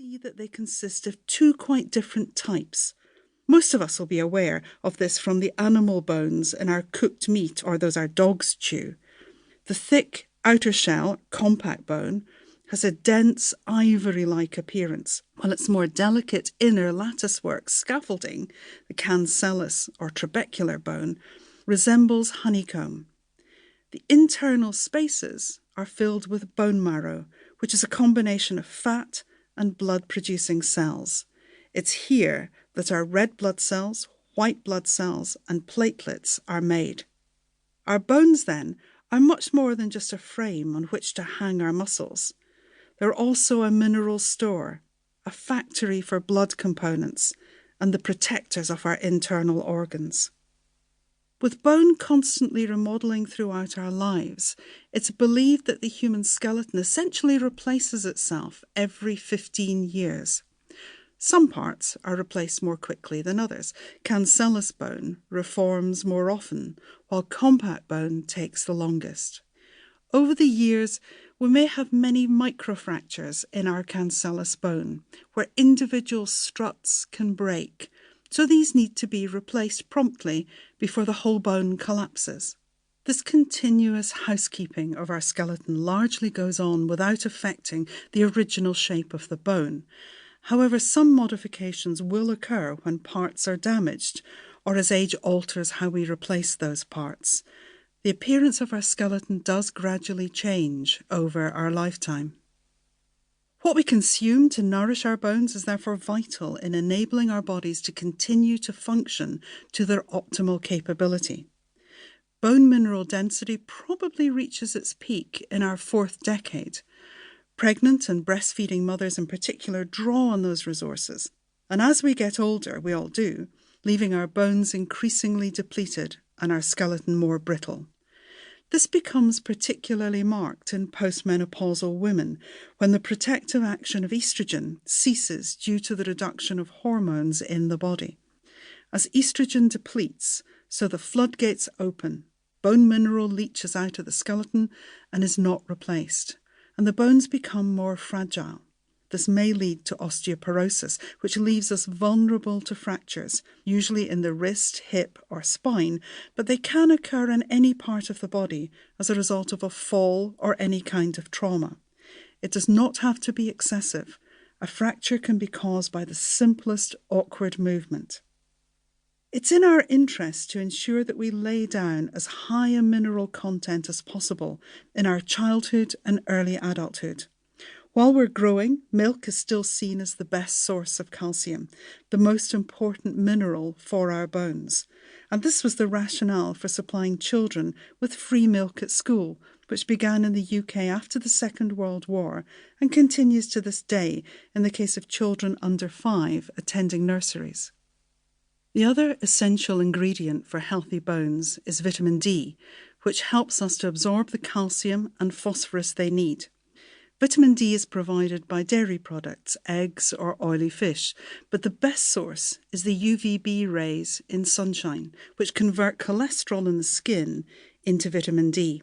see that they consist of two quite different types. Most of us will be aware of this from the animal bones in our cooked meat or those our dogs chew. The thick outer shell, compact bone, has a dense ivory-like appearance, while its more delicate inner latticework scaffolding, the cancellous or trabecular bone, resembles honeycomb. The internal spaces are filled with bone marrow, which is a combination of fat and blood-producing cells. It's here that our red blood cells, white blood cells, and platelets are made. Our bones, then, are much more than just a frame on which to hang our muscles. They're also a mineral store, a factory for blood components, and the protectors of our internal organs. With bone constantly remodelling throughout our lives, it's believed that the human skeleton essentially replaces itself every 15 years. Some parts are replaced more quickly than others. Cancellous bone reforms more often, while compact bone takes the longest. Over the years, we may have many microfractures in our cancellous bone, where individual struts can break, so these need to be replaced promptly before the whole bone collapses. This continuous housekeeping of our skeleton largely goes on without affecting the original shape of the bone. However, some modifications will occur when parts are damaged, or as age alters how we replace those parts. The appearance of our skeleton does gradually change over our lifetime. What we consume to nourish our bones is therefore vital in enabling our bodies to continue to function to their optimal capability. Bone mineral density probably reaches its peak in our 4th decade. Pregnant and breastfeeding mothers in particular draw on those resources, and as we get older, we all do, leaving our bones increasingly depleted and our skeleton more brittle. This becomes particularly marked in postmenopausal women when the protective action of estrogen ceases due to the reduction of hormones in the body. As estrogen depletes, so the floodgates open, bone mineral leaches out of the skeleton and is not replaced, and the bones become more fragile. This may lead to osteoporosis, which leaves us vulnerable to fractures, usually in the wrist, hip, or spine, but they can occur in any part of the body as a result of a fall or any kind of trauma. It does not have to be excessive. A fracture can be caused by the simplest awkward movement. It's in our interest to ensure that we lay down as high a mineral content as possible in our childhood and early adulthood. While we're growing, milk is still seen as the best source of calcium, the most important mineral for our bones. And this was the rationale for supplying children with free milk at school, which began in the UK after the Second World War and continues to this day in the case of children under 5 attending nurseries. The other essential ingredient for healthy bones is vitamin D, which helps us to absorb the calcium and phosphorus they need. Vitamin D is provided by dairy products, eggs or oily fish, but the best source is the UVB rays in sunshine, which convert cholesterol in the skin into vitamin D.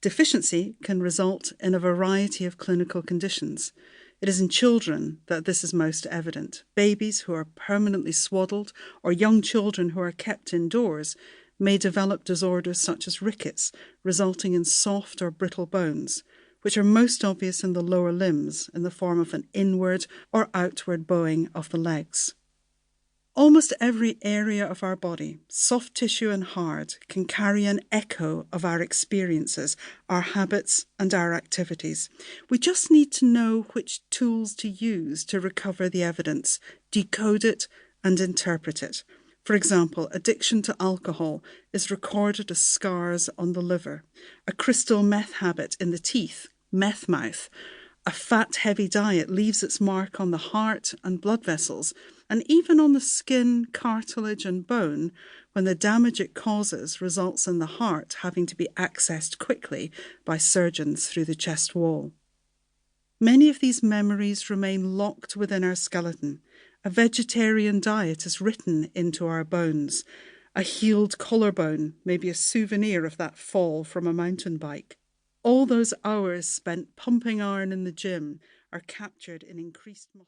Deficiency can result in a variety of clinical conditions. It is in children that this is most evident. Babies who are permanently swaddled or young children who are kept indoors may develop disorders such as rickets, resulting in soft or brittle bones, which are most obvious in the lower limbs in the form of an inward or outward bowing of the legs. Almost every area of our body, soft tissue and hard, can carry an echo of our experiences, our habits and our activities. We just need to know which tools to use to recover the evidence, decode it and interpret it. For example, addiction to alcohol is recorded as scars on the liver, a crystal meth habit in the teeth, meth mouth. A fat-heavy diet leaves its mark on the heart and blood vessels, and even on the skin, cartilage and bone when the damage it causes results in the heart having to be accessed quickly by surgeons through the chest wall. Many of these memories remain locked within our skeleton. A vegetarian diet is written into our bones. A healed collarbone may be a souvenir of that fall from a mountain bike. All those hours spent pumping iron in the gym are captured in increased muscle.